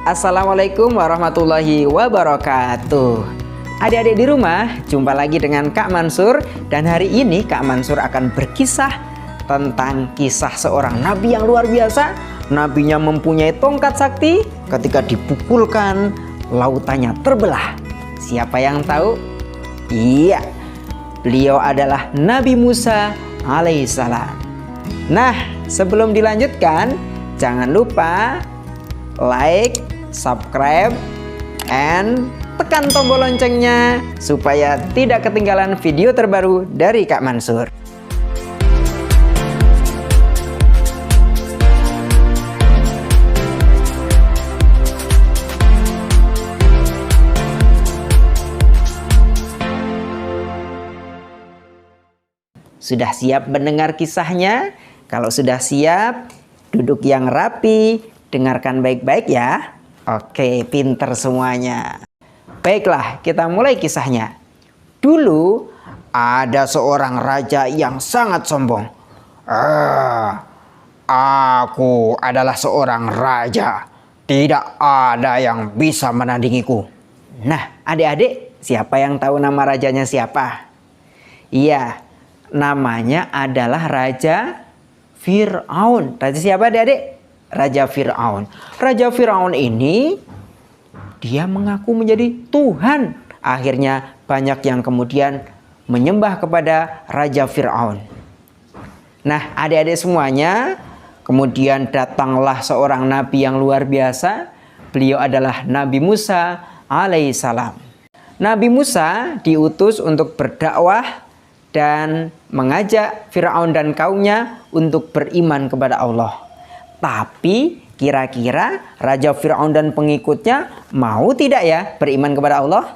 Assalamualaikum warahmatullahi wabarakatuh. Adik-adik di rumah, jumpa lagi dengan Kak Mansur. Dan hari ini Kak Mansur akan berkisah tentang kisah seorang nabi yang luar biasa. Nabinya mempunyai tongkat sakti. Ketika dipukulkan, lautannya terbelah. Siapa yang tahu? Iya, beliau adalah Nabi Musa alaihissalam. Nah, sebelum dilanjutkan, jangan lupa like, subscribe, and tekan tombol loncengnya supaya tidak ketinggalan video terbaru dari Kak Mansur. Sudah siap mendengar kisahnya? Kalau sudah siap, duduk yang rapi, dengarkan baik-baik ya. Oke, pinter semuanya. Baiklah, kita mulai kisahnya. Dulu ada seorang raja yang sangat sombong. Aku adalah seorang raja. Tidak ada yang bisa menandingiku. Nah, adik-adik, siapa yang tahu nama rajanya siapa? Iya, namanya adalah Raja Fir'aun. Raja siapa adik-adik? Raja Fir'aun. Raja Fir'aun ini dia mengaku menjadi Tuhan. Akhirnya banyak yang kemudian menyembah kepada Raja Fir'aun. Nah, adik-adik semuanya, kemudian datanglah seorang nabi yang luar biasa. Beliau adalah Nabi Musa alaihissalam. Nabi Musa diutus untuk berdakwah dan mengajak Fir'aun dan kaumnya untuk beriman kepada Allah. Tapi kira-kira Raja Fir'aun dan pengikutnya mau tidak ya beriman kepada Allah?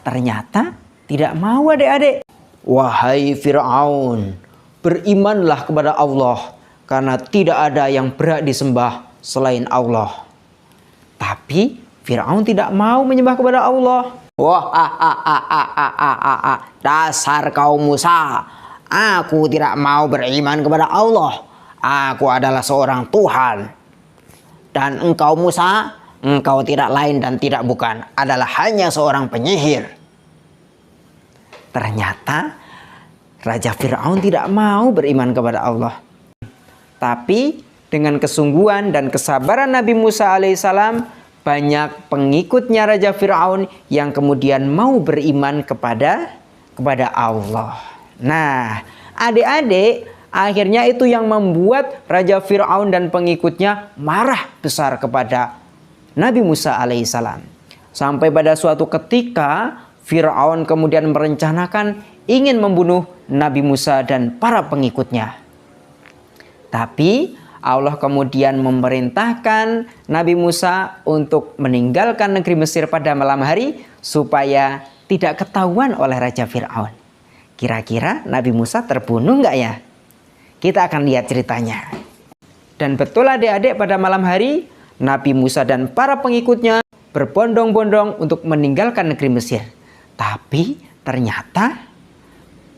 Ternyata tidak mau adik-adik. Wahai Fir'aun, berimanlah kepada Allah, karena tidak ada yang berhak disembah selain Allah. Tapi Fir'aun tidak mau menyembah kepada Allah. Dasar kaum Musa, aku tidak mau beriman kepada Allah. Aku adalah seorang Tuhan. Dan engkau Musa, engkau tidak lain dan tidak bukan, adalah hanya seorang penyihir. Ternyata Raja Fir'aun tidak mau beriman kepada Allah. Tapi dengan kesungguhan dan kesabaran Nabi Musa alaihissalam, banyak pengikutnya Raja Fir'aun yang kemudian mau beriman kepada Allah. Nah, adik-adik, akhirnya itu yang membuat Raja Fir'aun dan pengikutnya marah besar kepada Nabi Musa alaihissalam. Sampai pada suatu ketika Fir'aun kemudian merencanakan ingin membunuh Nabi Musa dan para pengikutnya. Tapi Allah kemudian memerintahkan Nabi Musa untuk meninggalkan negeri Mesir pada malam hari supaya tidak ketahuan oleh Raja Fir'aun. Kira-kira Nabi Musa terbunuh nggak ya? Kita akan lihat ceritanya. Dan betul adik-adik, pada malam hari Nabi Musa dan para pengikutnya berbondong-bondong untuk meninggalkan negeri Mesir. Tapi ternyata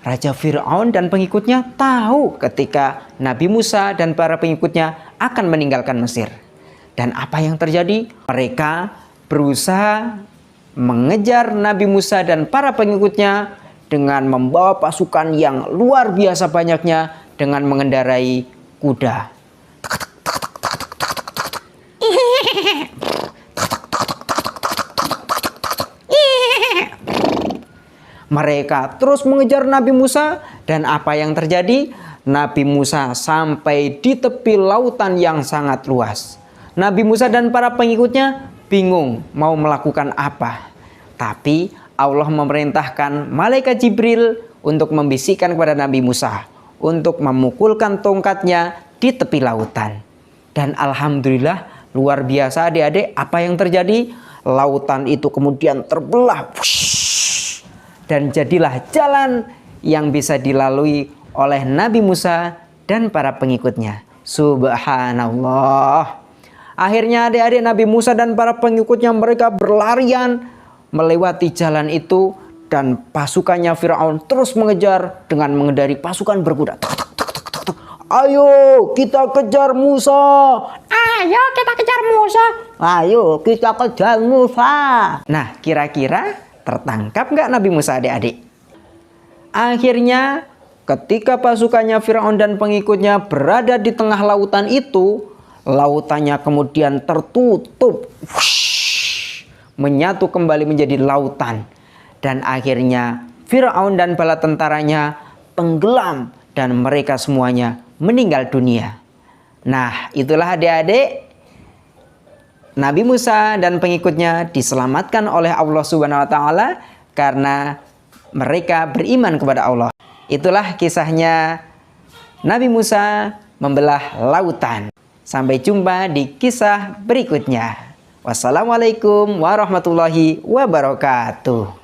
Raja Fir'aun dan pengikutnya tahu ketika Nabi Musa dan para pengikutnya akan meninggalkan Mesir. Dan apa yang terjadi? Mereka berusaha mengejar Nabi Musa dan para pengikutnya dengan membawa pasukan yang luar biasa banyaknya, dengan mengendarai kuda. Mereka terus mengejar Nabi Musa, dan apa yang terjadi? Nabi Musa sampai di tepi lautan yang sangat luas. Nabi Musa dan para pengikutnya bingung mau melakukan apa. Tapi Allah memerintahkan malaikat Jibril untuk membisikkan kepada Nabi Musa untuk memukulkan tongkatnya di tepi lautan. Dan alhamdulillah, luar biasa adik-adik, apa yang terjadi? Lautan itu kemudian terbelah. Dan jadilah jalan yang bisa dilalui oleh Nabi Musa dan para pengikutnya. Subhanallah. Akhirnya adik-adik, Nabi Musa dan para pengikutnya mereka berlarian melewati jalan itu, dan pasukannya Fir'aun terus mengejar dengan mengendari pasukan berkuda. Ayo kita kejar Musa. Ayo kita kejar Musa. Ayo kita kejar Musa. Nah, kira-kira tertangkap nggak Nabi Musa, adik-adik? Akhirnya ketika pasukannya Firaun dan pengikutnya berada di tengah lautan itu, lautannya kemudian tertutup. Wush, menyatu kembali menjadi lautan. Dan akhirnya Firaun dan bala tentaranya tenggelam dan mereka semuanya meninggal dunia. Nah, itulah adik-adik, Nabi Musa dan pengikutnya diselamatkan oleh Allah Subhanahu wa taala karena mereka beriman kepada Allah. Itulah kisahnya Nabi Musa membelah lautan. Sampai jumpa di kisah berikutnya. Wassalamualaikum warahmatullahi wabarakatuh.